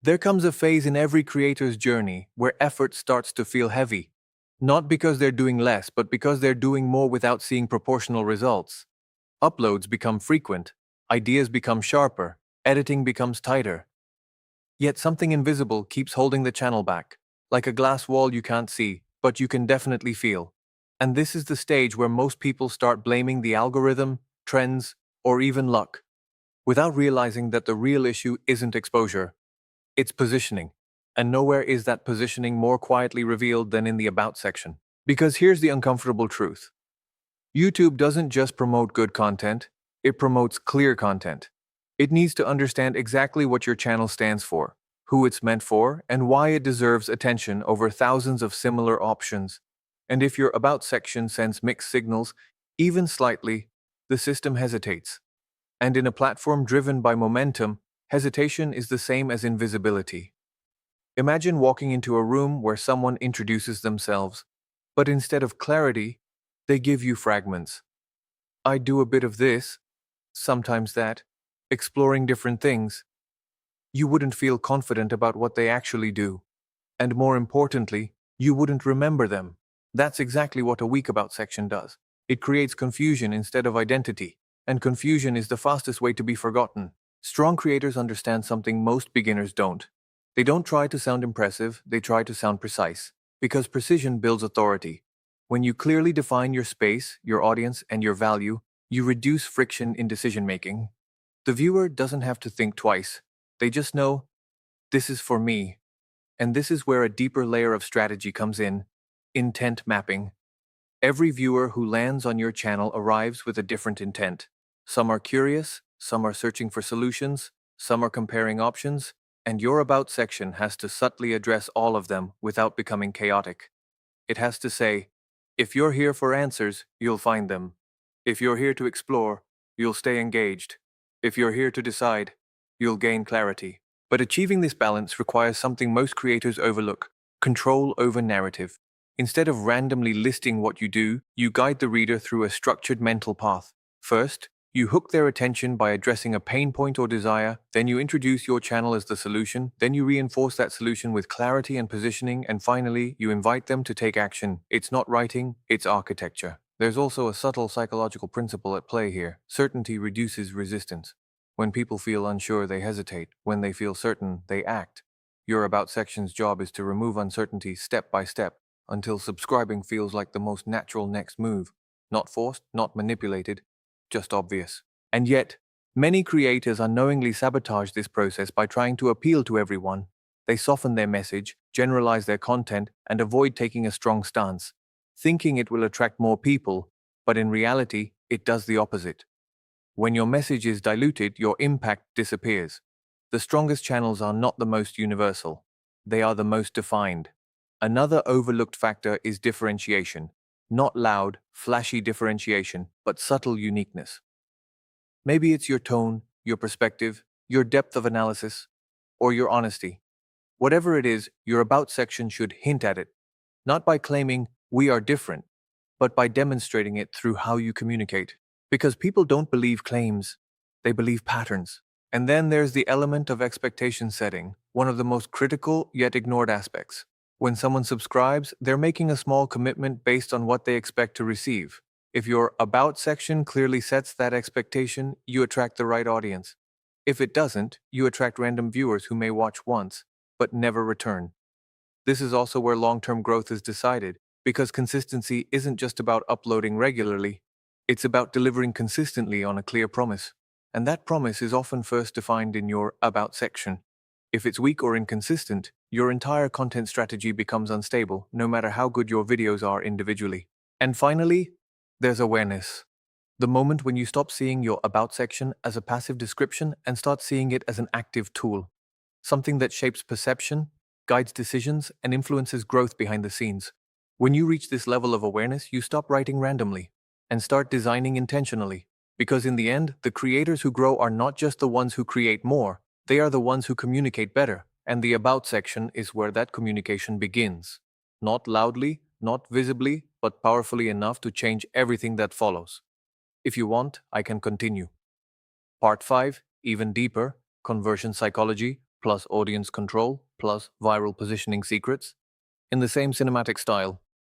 There comes a phase in every creator's journey where effort starts to feel heavy. Not because they're doing less, but because they're doing more without seeing proportional results. Uploads become frequent, ideas become sharper, editing becomes tighter. Yet something invisible keeps holding the channel back, like a glass wall you can't see, but you can definitely feel. And this is the stage where most people start blaming the algorithm, trends, or even luck, without realizing that the real issue isn't exposure, it's positioning. And nowhere is that positioning more quietly revealed than in the About section. Because here's the uncomfortable truth: YouTube doesn't just promote good content, it promotes clear content. It needs to understand exactly what your channel stands for, who it's meant for, and why it deserves attention over thousands of similar options. And if your About section sends mixed signals, even slightly, the system hesitates. And in a platform driven by momentum, hesitation is the same as invisibility. Imagine walking into a room where someone introduces themselves, but instead of clarity, they give you fragments. I do a bit of this, sometimes that, exploring different things. You wouldn't feel confident about what they actually do. And more importantly, you wouldn't remember them. That's exactly what a weak About section does. It creates confusion instead of identity, and confusion is the fastest way to be forgotten. Strong creators understand something most beginners don't. They don't try to sound impressive, they try to sound precise, because precision builds authority. When you clearly define your space, your audience, and your value, you reduce friction in decision making. The viewer doesn't have to think twice. They just know, this is for me. And this is where a deeper layer of strategy comes in: intent mapping. Every viewer who lands on your channel arrives with a different intent. Some are curious, some are searching for solutions, some are comparing options, and your About section has to subtly address all of them without becoming chaotic. It has to say, if you're here for answers, you'll find them. If you're here to explore, you'll stay engaged. If you're here to decide, you'll gain clarity. But achieving this balance requires something most creators overlook: control over narrative. Instead of randomly listing what you do, you guide the reader through a structured mental path. First, you hook their attention by addressing a pain point or desire, then you introduce your channel as the solution, then you reinforce that solution with clarity and positioning, and finally, you invite them to take action. It's not writing, it's architecture. There's also a subtle psychological principle at play here. Certainty reduces resistance. When people feel unsure, they hesitate. When they feel certain, they act. Your About section's job is to remove uncertainty step by step, until subscribing feels like the most natural next move. Not forced, not manipulated, just obvious. And yet, many creators unknowingly sabotage this process by trying to appeal to everyone. They soften their message, generalize their content, and avoid taking a strong stance, thinking it will attract more people, but in reality, it does the opposite. When your message is diluted, your impact disappears. The strongest channels are not the most universal. They are the most defined. Another overlooked factor is differentiation. Not loud, flashy differentiation, but subtle uniqueness. Maybe it's your tone, your perspective, your depth of analysis, or your honesty. Whatever it is, your About section should hint at it, not by claiming, we are different, but by demonstrating it through how you communicate. Because people don't believe claims, they believe patterns. And then there's the element of expectation setting, one of the most critical yet ignored aspects. When someone subscribes, they're making a small commitment based on what they expect to receive. If your About section clearly sets that expectation, you attract the right audience. If it doesn't, you attract random viewers who may watch once, but never return. This is also where long-term growth is decided, because consistency isn't just about uploading regularly, it's about delivering consistently on a clear promise. And that promise is often first defined in your About section. If it's weak or inconsistent, your entire content strategy becomes unstable, no matter how good your videos are individually. And finally, there's awareness. The moment when you stop seeing your About section as a passive description and start seeing it as an active tool, something that shapes perception, guides decisions, and influences growth behind the scenes. When you reach this level of awareness, you stop writing randomly and start designing intentionally. Because in the end, the creators who grow are not just the ones who create more, they are the ones who communicate better. And the About section is where that communication begins. Not loudly, not visibly, but powerfully enough to change everything that follows. If you want, I can continue. Part 5, even deeper: conversion psychology, plus audience control plus viral positioning secrets in the same cinematic style.